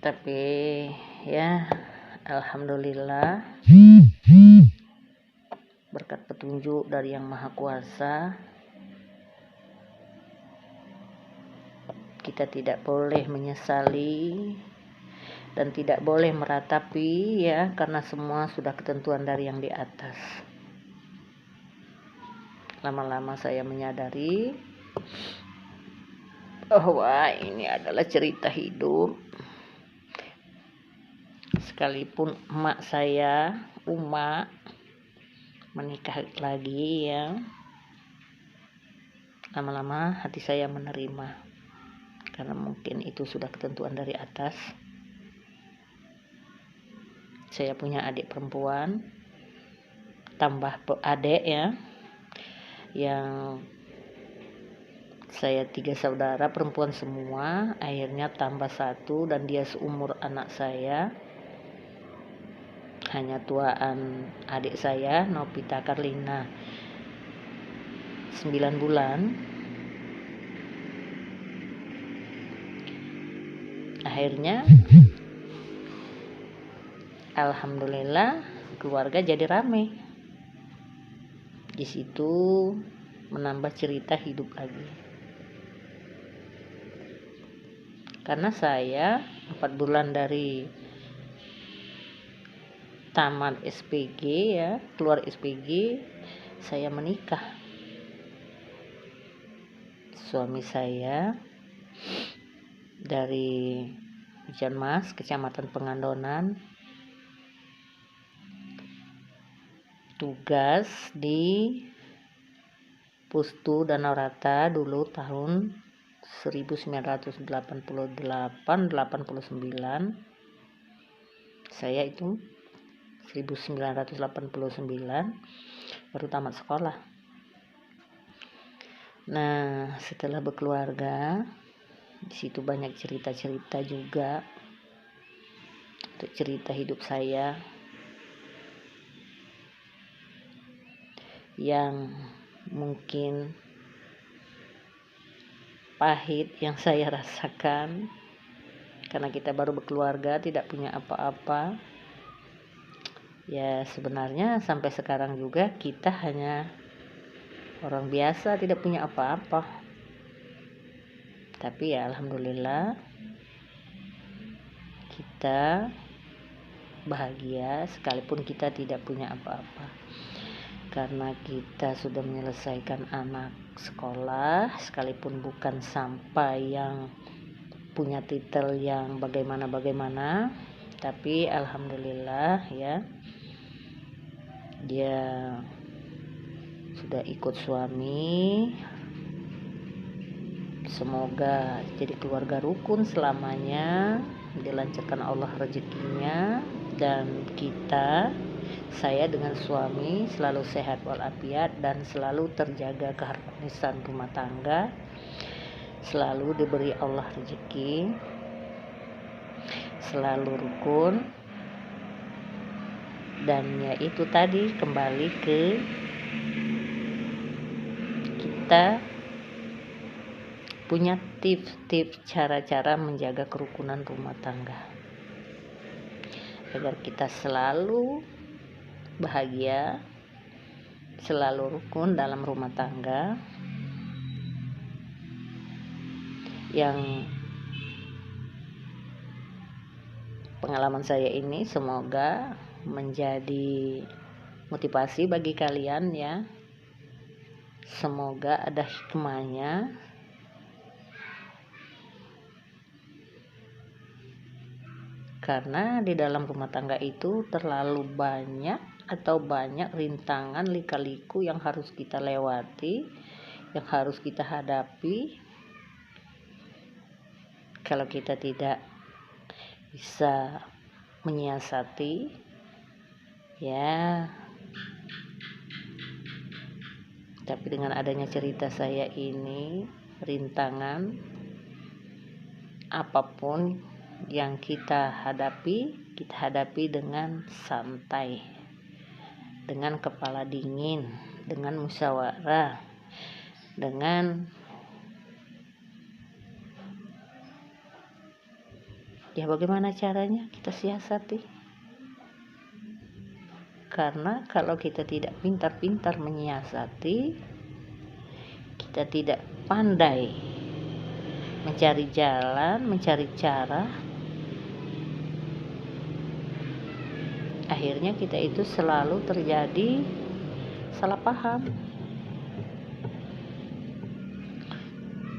Tapi ya alhamdulillah berkat petunjuk dari Yang Maha Kuasa, kita tidak boleh menyesali dan tidak boleh meratapi ya, karena semua sudah ketentuan dari yang di atas. Lama-lama saya menyadari bahwa ini adalah cerita hidup. Sekalipun emak saya, Uma, menikah lagi ya, lama-lama hati saya menerima, karena mungkin itu sudah ketentuan dari atas. Saya punya adik perempuan, tambah adik ya, yang saya 3 saudara perempuan semua, akhirnya tambah 1 dan dia seumur anak saya. Hanya tuaan adik saya, Novita Karlina, 9 bulan. Akhirnya alhamdulillah keluarga jadi rame. Di situ menambah cerita hidup lagi. Karena saya 4 bulan dari tamat SPG ya, keluar SPG, saya menikah. Suami saya dari Hujan Mas, Kecamatan Pengandonan, tugas di Pustu Danau Rata dulu tahun 1988-89. Saya itu 1989 baru tamat sekolah. Nah, setelah berkeluarga, di situ banyak cerita-cerita juga, untuk cerita hidup saya yang mungkin pahit yang saya rasakan, karena kita baru berkeluarga, tidak punya apa-apa. Ya sebenarnya sampai sekarang juga kita hanya orang biasa, tidak punya apa-apa. Tapi ya alhamdulillah kita bahagia sekalipun kita tidak punya apa-apa, karena kita sudah menyelesaikan anak sekolah, sekalipun bukan sampai yang punya titel yang bagaimana, tapi alhamdulillah ya, dia sudah ikut suami. Semoga jadi keluarga rukun selamanya, dilancarkan Allah rezekinya, dan saya dengan suami selalu sehat walafiat dan selalu terjaga keharmonisan rumah tangga, selalu diberi Allah rezeki, selalu rukun. Dan ya itu tadi, kembali ke kita punya tips-tips cara-cara menjaga kerukunan rumah tangga agar kita selalu bahagia, selalu rukun dalam rumah tangga. Yang pengalaman saya ini semoga menjadi motivasi bagi kalian ya. Semoga ada hikmahnya, karena di dalam rumah tangga itu terlalu banyak rintangan lika-liku yang harus kita lewati, yang harus kita hadapi. Kalau kita tidak bisa menyiasati ya, tapi dengan adanya cerita saya ini, rintangan apapun yang kita hadapi dengan santai, dengan kepala dingin, dengan musyawarah, dengan Ya bagaimana caranya kita siasati? Karena kalau kita tidak pintar-pintar menyiasati, kita tidak pandai mencari jalan, mencari cara, akhirnya kita itu selalu terjadi salah paham.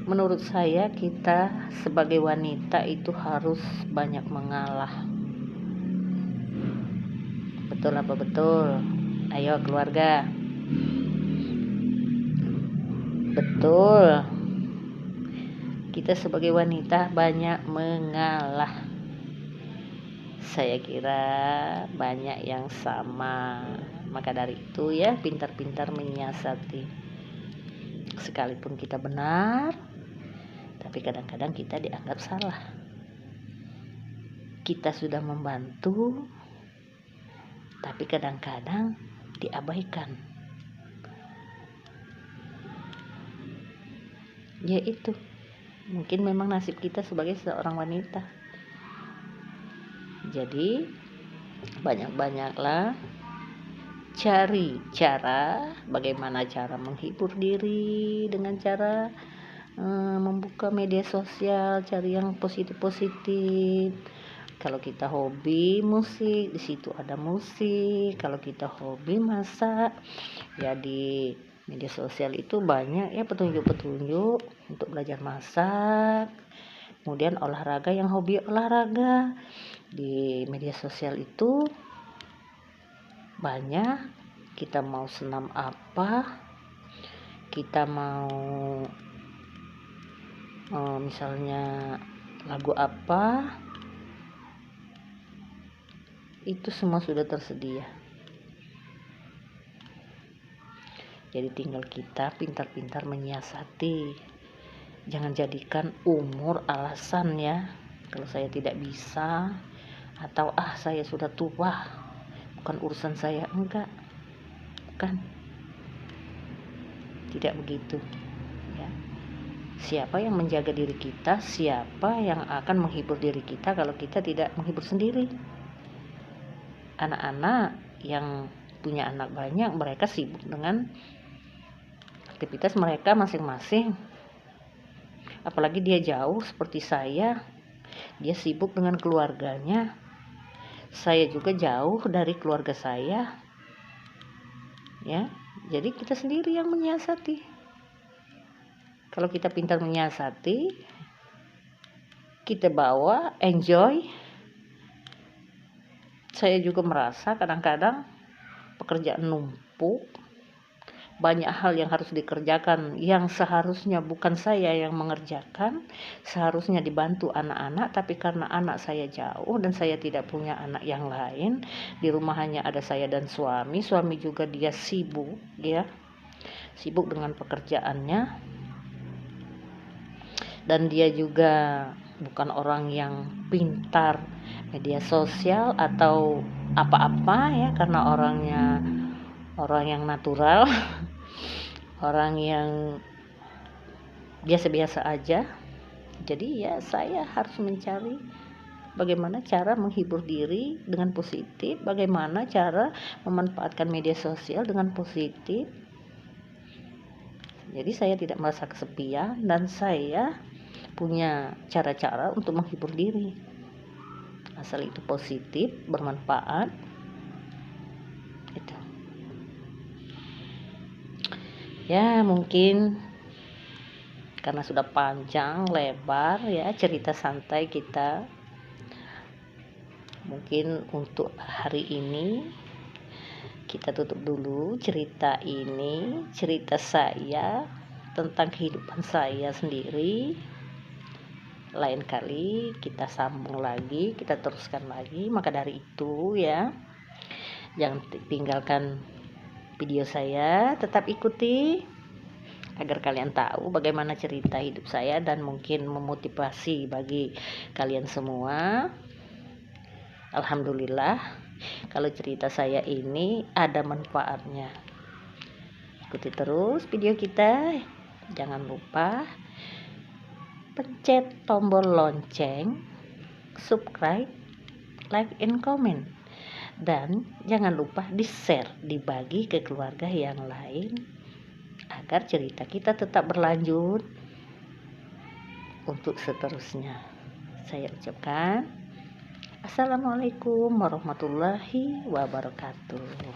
Menurut saya kita sebagai wanita itu harus banyak mengalah. Betul apa betul? Ayo keluarga. Betul. Kita sebagai wanita banyak mengalah. Saya kira banyak yang sama. Maka dari itu ya, pintar-pintar menyiasati. Sekalipun kita benar, tapi kadang-kadang kita dianggap salah. Kita sudah membantu, tapi kadang-kadang diabaikan. Ya itu, mungkin memang nasib kita sebagai seorang wanita. Jadi banyak-banyaklah cari cara, bagaimana cara menghibur diri dengan cara membuka media sosial, cari yang positif-positif. Kalau kita hobi musik, di situ ada musik. Kalau kita hobi masak, ya di media sosial itu banyak ya petunjuk-petunjuk untuk belajar masak. Kemudian olahraga, yang hobi olahraga di media sosial itu banyak. Kita mau senam apa, kita mau misalnya lagu apa, itu semua sudah tersedia. Jadi tinggal kita pintar-pintar menyiasati. Jangan jadikan umur alasan ya. Kalau saya tidak bisa, atau saya sudah tua, bukan urusan saya. Enggak, bukan, tidak begitu ya. Siapa yang menjaga diri kita, siapa yang akan menghibur diri kita kalau kita tidak menghibur sendiri? Anak-anak yang punya anak banyak, mereka sibuk dengan aktivitas mereka masing-masing. Apalagi dia jauh seperti saya, dia sibuk dengan keluarganya. Saya juga jauh dari keluarga saya ya. Jadi kita sendiri yang menyiasati. Kalau kita pintar menyiasati, kita bawa, enjoy. Saya juga merasa kadang-kadang pekerjaan numpuk, banyak hal yang harus dikerjakan yang seharusnya bukan saya yang mengerjakan, seharusnya dibantu anak-anak, tapi karena anak saya jauh dan saya tidak punya anak yang lain, di rumah hanya ada saya dan suami juga dia sibuk dengan pekerjaannya, dan dia juga bukan orang yang pintar media sosial atau apa-apa ya, karena orang yang natural, orang yang biasa-biasa aja. Jadi ya saya harus mencari bagaimana cara menghibur diri dengan positif, bagaimana cara memanfaatkan media sosial dengan positif. Jadi saya tidak merasa kesepian dan saya punya cara-cara untuk menghibur diri, asal itu positif, bermanfaat. Itu ya, mungkin karena sudah panjang lebar ya cerita santai kita, mungkin untuk hari ini kita tutup dulu cerita ini, cerita saya tentang kehidupan saya sendiri. Lain kali kita sambung lagi, kita teruskan lagi. Maka dari itu ya, jangan tinggalkan video saya, tetap ikuti agar kalian tahu bagaimana cerita hidup saya dan mungkin memotivasi bagi kalian semua. Alhamdulillah kalau cerita saya ini ada manfaatnya. Ikuti terus video kita, jangan lupa pencet tombol lonceng subscribe, like, and comment. Dan jangan lupa di-share, dibagi ke keluarga yang lain agar cerita kita tetap berlanjut untuk seterusnya. Saya ucapkan Assalamualaikum warahmatullahi wabarakatuh.